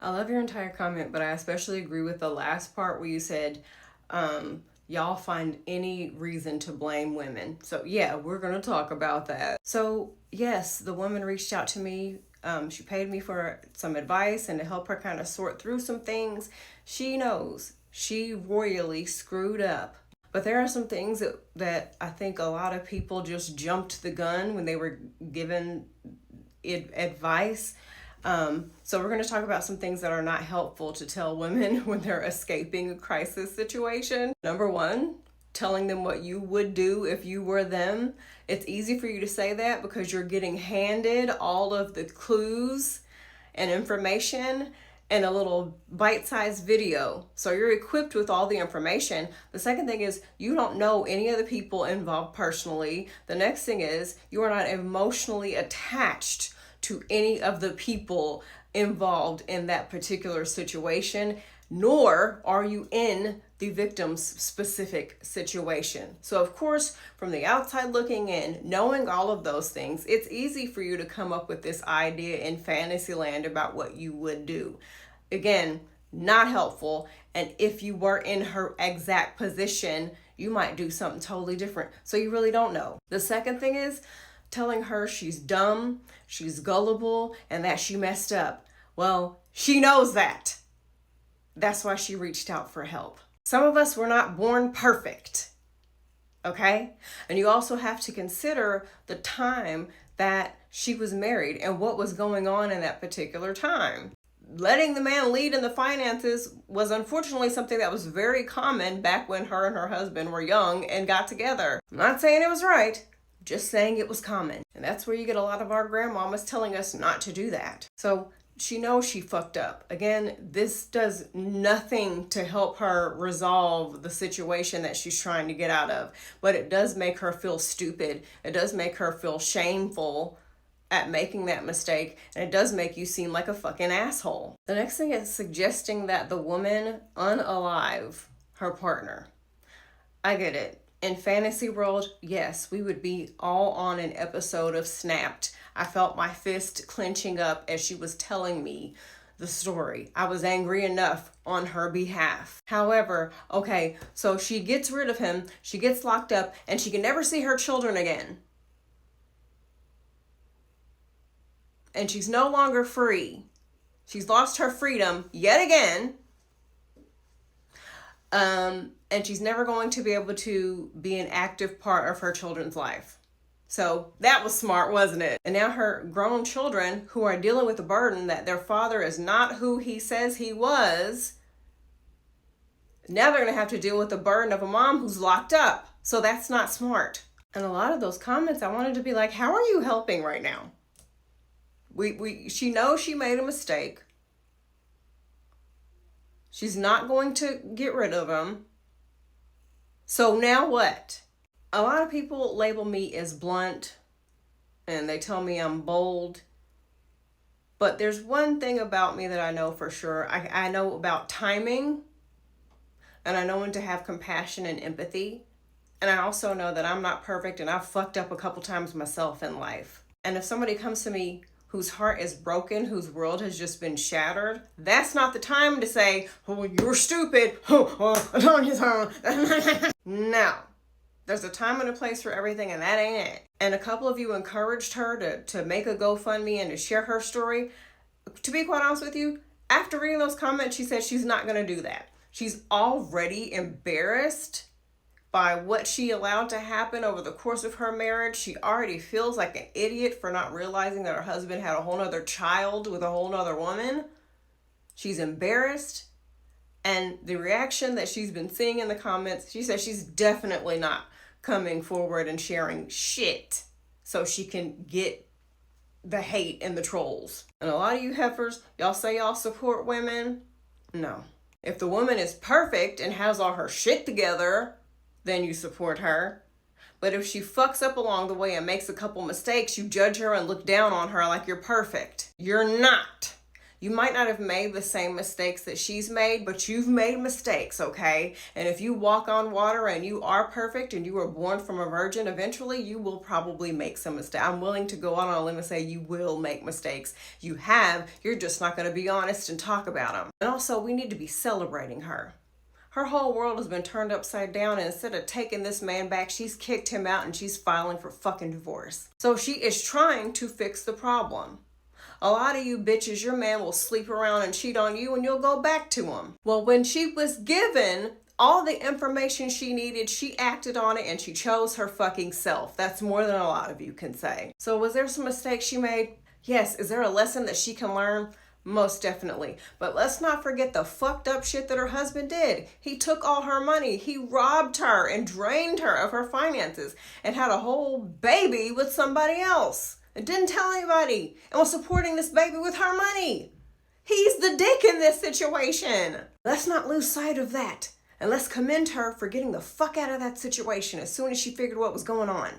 I love your entire comment, but I especially agree with the last part where you said, y'all find any reason to blame women. So yeah, we're going to talk about that. So yes, the woman reached out to me. She paid me for some advice and to help her kind of sort through some things. She knows she royally screwed up. But there are some things that I think a lot of people just jumped the gun when they were given advice. So we're going to talk about some things that are not helpful to tell women when they're escaping a crisis situation. Number one, telling them what you would do if you were them. It's easy for you to say that because you're getting handed all of the clues and information in a little bite-sized video. So you're equipped with all the information. The second thing is you don't know any of the people involved personally. The next thing is you are not emotionally attached to any of the people involved in that particular situation, nor are you in the victim's specific situation. So of course, from the outside looking in, knowing all of those things, it's easy for you to come up with this idea in fantasy land about what you would do. Again, not helpful. And if you were in her exact position, you might do something totally different. So you really don't know. The second thing is telling her she's dumb, she's gullible, and that she messed up. Well, she knows that. That's why she reached out for help. Some of us were not born perfect, okay? And you also have to consider the time that she was married and what was going on in that particular time. Letting the man lead in the finances was unfortunately something that was very common back when her and her husband were young and got together. I'm not saying it was right, just saying it was common. And that's where you get a lot of our grandmamas telling us not to do that. So she knows she fucked up. Again, this does nothing to help her resolve the situation that she's trying to get out of, but it does make her feel stupid. It does make her feel shameful at making that mistake, and it does make you seem like a fucking asshole. The next thing is suggesting that the woman unalive her partner. I get it. In fantasy world, yes, we would be all on an episode of Snapped. I felt my fist clenching up as she was telling me the story. I was angry enough on her behalf. However, okay, so she gets rid of him, she gets locked up, and she can never see her children again. And she's no longer free. She's lost her freedom yet again. And she's never going to be able to be an active part of her children's life. So that was smart, wasn't it? And now her grown children who are dealing with the burden that their father is not who he says he was, now they're going to have to deal with the burden of a mom who's locked up. So that's not smart. And a lot of those comments, I wanted to be like, how are you helping right now? She knows she made a mistake. She's not going to get rid of him. So now what? A lot of people label me as blunt and they tell me I'm bold. But there's one thing about me that I know for sure. I know about timing, and I know when to have compassion and empathy. And I also know that I'm not perfect and I've fucked up a couple times myself in life. And if somebody comes to me whose heart is broken, whose world has just been shattered, that's not the time to say, oh, you're stupid. No. There's a time and a place for everything, and that ain't it. And a couple of you encouraged her to make a GoFundMe and to share her story. To be quite honest with you, after reading those comments, she said she's not going to do that. She's already embarrassed by what she allowed to happen over the course of her marriage. She already feels like an idiot for not realizing that her husband had a whole nother child with a whole nother woman. She's embarrassed. And the reaction that she's been seeing in the comments, she says she's definitely not coming forward and sharing shit so she can get the hate and the trolls. And a lot of you heifers, y'all say y'all support women. No. If the woman is perfect and has all her shit together, then you support her. But if she fucks up along the way and makes a couple mistakes, you judge her and look down on her like you're perfect. You're not. You might not have made the same mistakes that she's made, but you've made mistakes, okay? And if you walk on water and you are perfect and you were born from a virgin, eventually you will probably make some mistakes. I'm willing to go out on a limb and say you will make mistakes. You have, you're just not going to be honest and talk about them. And also, we need to be celebrating her. Her whole world has been turned upside down, and instead of taking this man back, she's kicked him out and she's filing for fucking divorce. So she is trying to fix the problem. A lot of you bitches, your man will sleep around and cheat on you and you'll go back to him. Well, when she was given all the information she needed, she acted on it and she chose her fucking self. That's more than a lot of you can say. So was there some mistakes she made? Yes. Is there a lesson that she can learn? Most definitely. But let's not forget the fucked up shit that her husband did. He took all her money. He robbed her and drained her of her finances and had a whole baby with somebody else. And didn't tell anybody, and was supporting this baby with her money. He's the dick in this situation. Let's not lose sight of that. And let's commend her for getting the fuck out of that situation as soon as she figured what was going on.